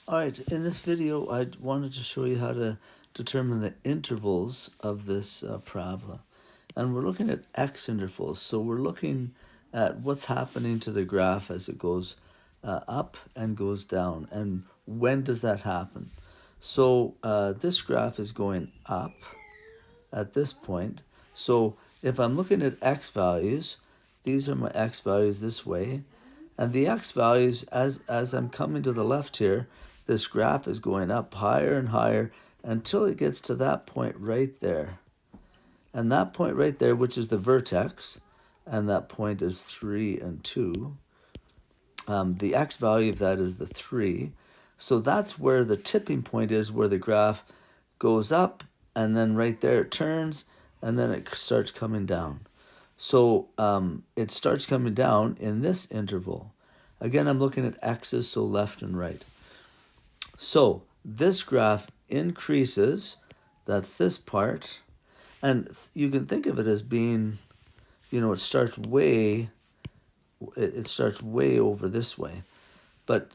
Alright, in this video I wanted to show you how to determine the intervals of this parabola. And we're looking at x intervals, so we're looking at what's happening to the graph as it goes up and goes down, and when does that happen. So this graph is going up at this point, so if I'm looking at x values, these are my x values this way, and the x values, as I'm coming to the left here, this graph is going up higher and higher until it gets to that point right there. And that point right there, which is the vertex, and that point is 3 and 2. The x value of that is the 3. So that's where the tipping point is, where the graph goes up, and then right there it turns, and then it starts coming down. So it starts coming down in this interval. Again, I'm looking at x's, so left and right. So this graph increases, that's this part, and you can think of it as being, it starts way over this way. But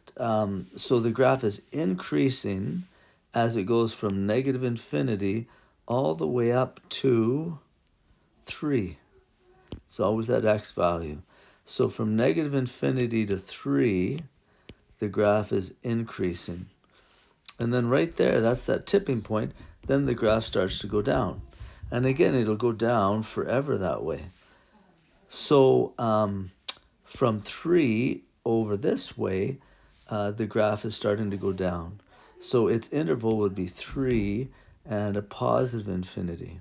so the graph is increasing as it goes from negative infinity all the way up to 3. It's always that x value. So from negative infinity to 3, the graph is increasing. And then right there, that's that tipping point, then the graph starts to go down. And again, it'll go down forever that way. So from 3 over this way, the graph is starting to go down. So its interval would be 3 and a positive infinity.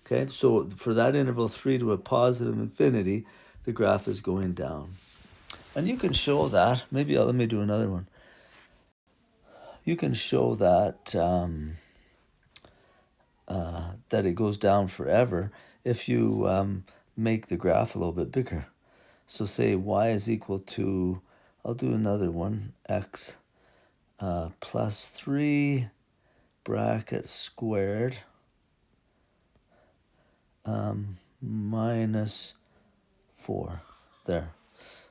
Okay, so for that interval 3 to a positive infinity, the graph is going down. And you can show that, let me do another one. You can show that that it goes down forever if you make the graph a little bit bigger. So say y is equal to, I'll do another one, x plus 3 bracket squared minus 4. There.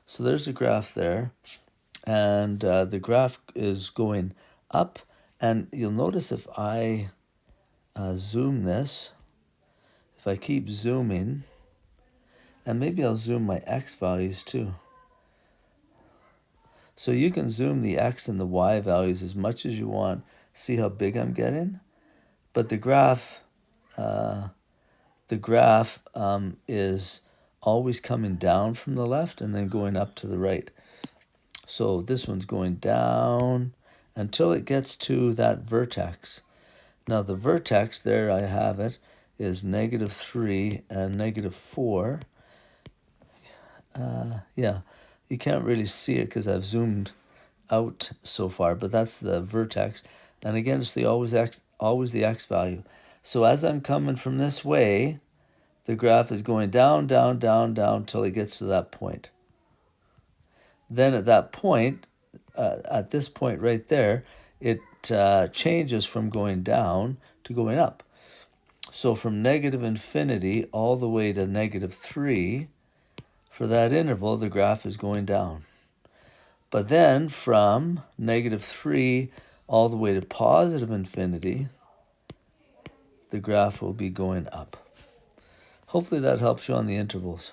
So there's a graph there, and the graph is going up, and you'll notice if I zoom this, if I keep zooming, and maybe I'll zoom my x values too. So you can zoom the x and the y values as much as you want. See how big I'm getting? But the graph is always coming down from the left and then going up to the right. So this one's going down until it gets to that vertex. Now the vertex, there I have it, is negative 3 and negative 4. Yeah, you can't really see it because I've zoomed out so far, but that's the vertex. And again, it's always the x value. So as I'm coming from this way, the graph is going down, down, down, down till it gets to that point. Then at that point, at this point right there, it changes from going down to going up. So from negative infinity all the way to negative 3, for that interval, the graph is going down. But then from negative 3 all the way to positive infinity, the graph will be going up. Hopefully that helps you on the intervals.